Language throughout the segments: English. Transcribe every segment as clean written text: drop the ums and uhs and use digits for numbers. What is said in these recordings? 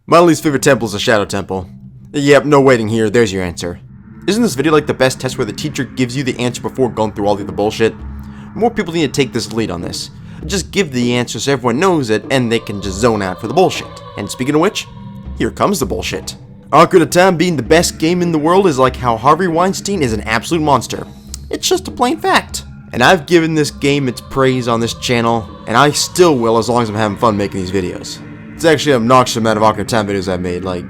My least favorite temple is the Shadow Temple. Yep, no waiting here, there's your answer. Isn't this video like the best test where the teacher gives you the answer before going through all the other bullshit? More people need to take this lead on this. Just give the answer so everyone knows it and they can just zone out for the bullshit. And speaking of which, here comes the bullshit. Ocarina of Time being the best game in the world is like how Harvey Weinstein is an absolute monster. It's just a plain fact. And I've given this game its praise on this channel, and I still will as long as I'm having fun making these videos. It's actually an obnoxious amount of Ocarina of Time videos I've made, like,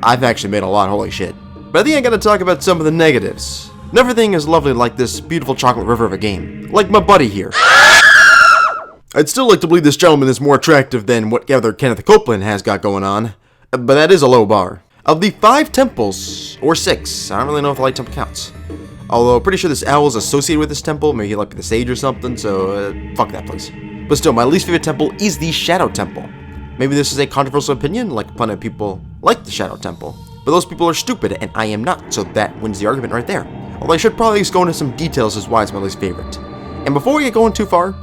I've actually made a lot, holy shit. But I think I gotta talk about some of the negatives. Not everything is lovely like this beautiful chocolate river of a game, like my buddy here. I'd still like to believe this gentleman is more attractive than whatever Kenneth Copeland has got going on, but that is a low bar. Of the 5 temples, or 6, I don't really know if the light temple counts. Although, pretty sure this owl is associated with this temple, maybe he might be the sage or something, so fuck that place. But still, my least favorite temple is the Shadow Temple. Maybe this is a controversial opinion, like plenty of people like the Shadow Temple. But those people are stupid, and I am not, so that wins the argument right there. Although I should probably just go into some details as why it's my least favorite. And before we get going too far,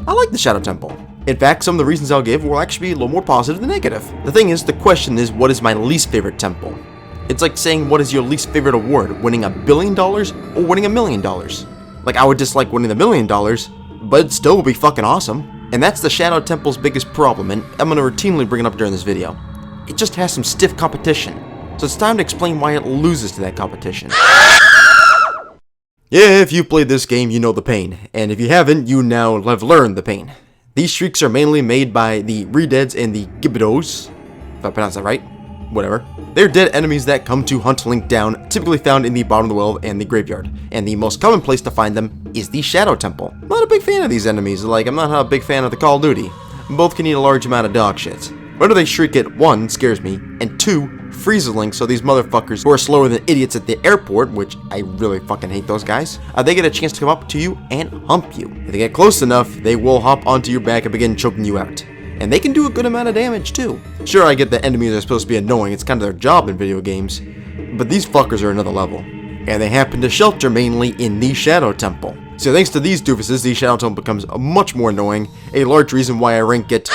I like the Shadow Temple. In fact, some of the reasons I'll give will actually be a little more positive than negative. The thing is, the question is, what is my least favorite temple? It's like saying, what is your least favorite award? Winning $1 billion or winning $1 million? Like, I would dislike winning the $1 million, but it still would be fucking awesome. And that's the Shadow Temple's biggest problem, and I'm gonna routinely bring it up during this video. It just has some stiff competition, so it's time to explain why it loses to that competition. Yeah, if you played this game, you know the pain, and if you haven't, you now have learned the pain. These shrieks are mainly made by the Redeads and the Gibbidos, if I pronounce that right, whatever. They're dead enemies that come to hunt Link down, typically found in the bottom of the world and the graveyard, and the most common place to find them is the Shadow Temple. I'm not a big fan of these enemies, like I'm not a big fan of the Call of Duty. Both can eat a large amount of dog shit. Whether they shriek it, 1, scares me, and 2, freezes Link so these motherfuckers who are slower than idiots at the airport, which I really fucking hate those guys, they get a chance to come up to you and hump you. If they get close enough, they will hop onto your back and begin choking you out. And they can do a good amount of damage too. Sure, I get that enemies are supposed to be annoying, it's kind of their job in video games, but these fuckers are another level. And they happen to shelter mainly in the Shadow Temple. So thanks to these doofuses, the Shadow Temple becomes much more annoying, a large reason why I rank it...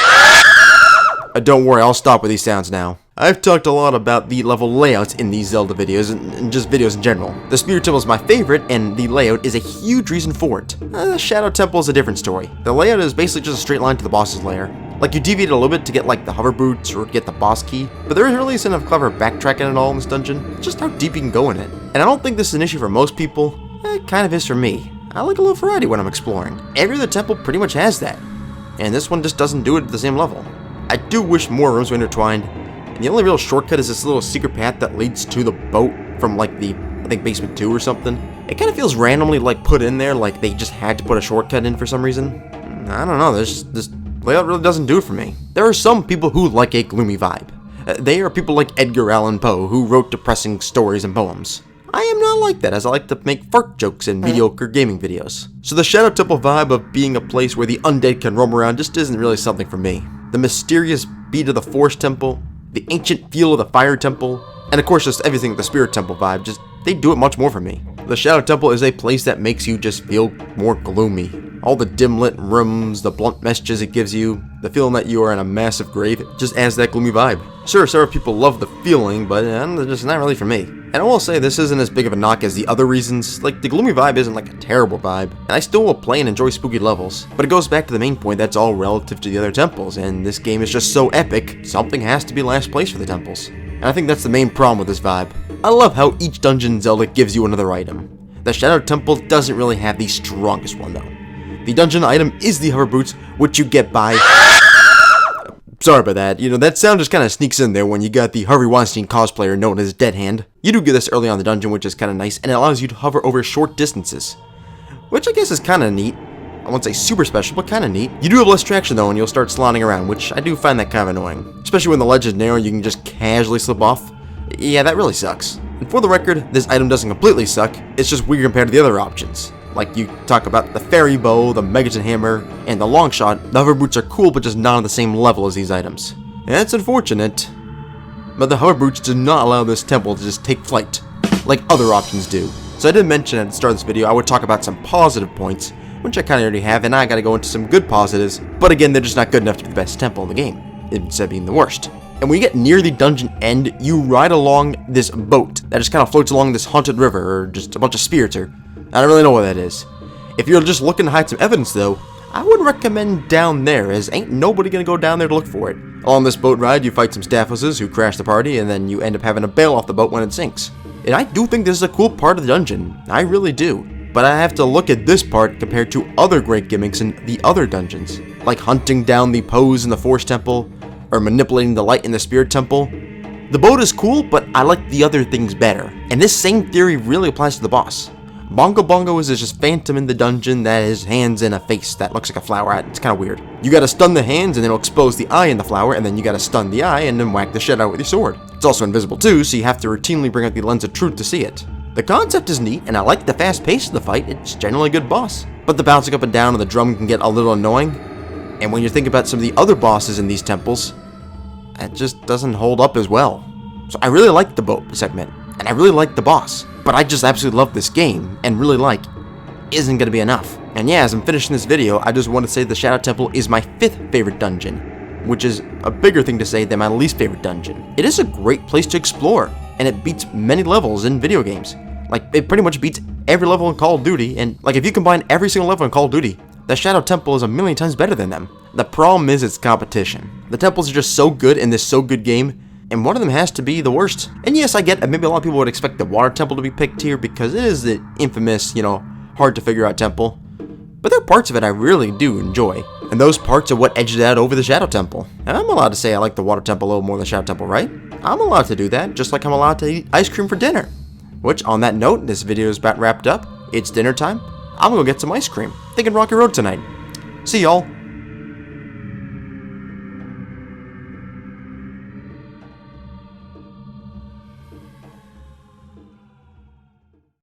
don't worry, I'll stop with these sounds now. I've talked a lot about the level layouts in these Zelda videos, and just videos in general. The Spirit Temple is my favorite, and the layout is a huge reason for it. The Shadow Temple is a different story. The layout is basically just a straight line to the boss's lair. Like, you deviate a little bit to get, like, the hover boots or get the boss key, but there really isn't enough clever backtracking at all in this dungeon. It's just how deep you can go in it. And I don't think this is an issue for most people. It kind of is for me. I like a little variety when I'm exploring. Every other temple pretty much has that, and this one just doesn't do it at the same level. I do wish more rooms were intertwined, and the only real shortcut is this little secret path that leads to the boat from, like, the, I think, basement 2 or something. It kind of feels randomly, like, put in there, like they just had to put a shortcut in for some reason. I don't know, this layout really doesn't do it for me. There are some people who like a gloomy vibe. They are people like Edgar Allan Poe, who wrote depressing stories and poems. I am not like that, as I like to make fart jokes and mediocre gaming videos. So the Shadow Temple vibe of being a place where the undead can roam around just isn't really something for me. The mysterious beat of the Forest Temple, the ancient feel of the Fire Temple, and of course just everything the Spirit Temple vibe, they do it much more for me. The Shadow Temple is a place that makes you just feel more gloomy. All the dim lit rooms, the blunt messages it gives you, the feeling that you are in a massive grave, it just adds that gloomy vibe. Sure, several people love the feeling, but it's just not really for me. And I will say this isn't as big of a knock as the other reasons. Like, the gloomy vibe isn't like a terrible vibe, and I still will play and enjoy spooky levels. But it goes back to the main point, that's all relative to the other temples, and this game is just so epic, something has to be last place for the temples. And I think that's the main problem with this vibe. I love how each dungeon in Zelda gives you another item. The Shadow Temple doesn't really have the strongest one though. The dungeon item is the hover boots, which you get by... Sorry about that, that sound just kind of sneaks in there when you got the Harvey Weinstein cosplayer known as Dead Hand. You do get this early on in the dungeon, which is kind of nice, and it allows you to hover over short distances. Which I guess is kind of neat. I won't say super special, but kind of neat. You do have less traction though, and you'll start sliding around, which I do find that kind of annoying. Especially when the ledge is narrow and you can just casually slip off. Yeah, that really sucks. And for the record, this item doesn't completely suck, it's just weird compared to the other options. Like, you talk about the fairy bow, the Megaton hammer, and the long shot, the hover boots are cool but just not on the same level as these items. And that's unfortunate, but the hover boots do not allow this temple to just take flight, like other options do. So I did mention at the start of this video I would talk about some positive points, which I kind of already have, and I gotta go into some good positives, but again, they're just not good enough to be the best temple in the game. instead of being the worst. And when you get near the dungeon end, you ride along this boat that just kind of floats along this haunted river, or just a bunch of spirits, or I don't really know what that is. If you're just looking to hide some evidence though, I would recommend down there, as ain't nobody gonna go down there to look for it. On this boat ride, you fight some Stafflesses who crash the party, and then you end up having to bail off the boat when it sinks. And I do think this is a cool part of the dungeon, I really do. But I have to look at this part compared to other great gimmicks in the other dungeons, like hunting down the pose in the Force Temple, or manipulating the light in the Spirit Temple. The boat is cool, but I like the other things better. And this same theory really applies to the boss. Bongo Bongo is just Phantom in the dungeon that has hands and a face that looks like a flower. It's kind of weird. You gotta stun the hands and then it'll expose the eye in the flower, and then you gotta stun the eye and then whack the shit out with your sword. It's also invisible too, so you have to routinely bring out the lens of truth to see it. The concept is neat, and I like the fast pace of the fight. It's generally a good boss. But the bouncing up and down of the drum can get a little annoying. And when you think about some of the other bosses in these temples, it just doesn't hold up as well. So I really like the boat segment, and I really like the boss. But I just absolutely love this game, and really like isn't going to be enough. And yeah, as I'm finishing this video, I just want to say the Shadow Temple is my 5th favorite dungeon, which is a bigger thing to say than my least favorite dungeon. It is a great place to explore, and it beats many levels in video games. Like, it pretty much beats every level in Call of Duty, and like if you combine every single level in Call of Duty, the Shadow Temple is a million times better than them. The problem is its competition. The temples are just so good in this so good game, and one of them has to be the worst. And yes, I get, maybe a lot of people would expect the Water Temple to be picked here because it is the infamous, hard to figure out temple. But there are parts of it I really do enjoy, and those parts are what edges it out over the Shadow Temple. And I'm allowed to say I like the Water Temple a little more than the Shadow Temple, right? I'm allowed to do that, just like I'm allowed to eat ice cream for dinner. Which, on that note, this video is about wrapped up. It's dinner time. I'm gonna go get some ice cream. Thinking Rocky Road tonight. See y'all.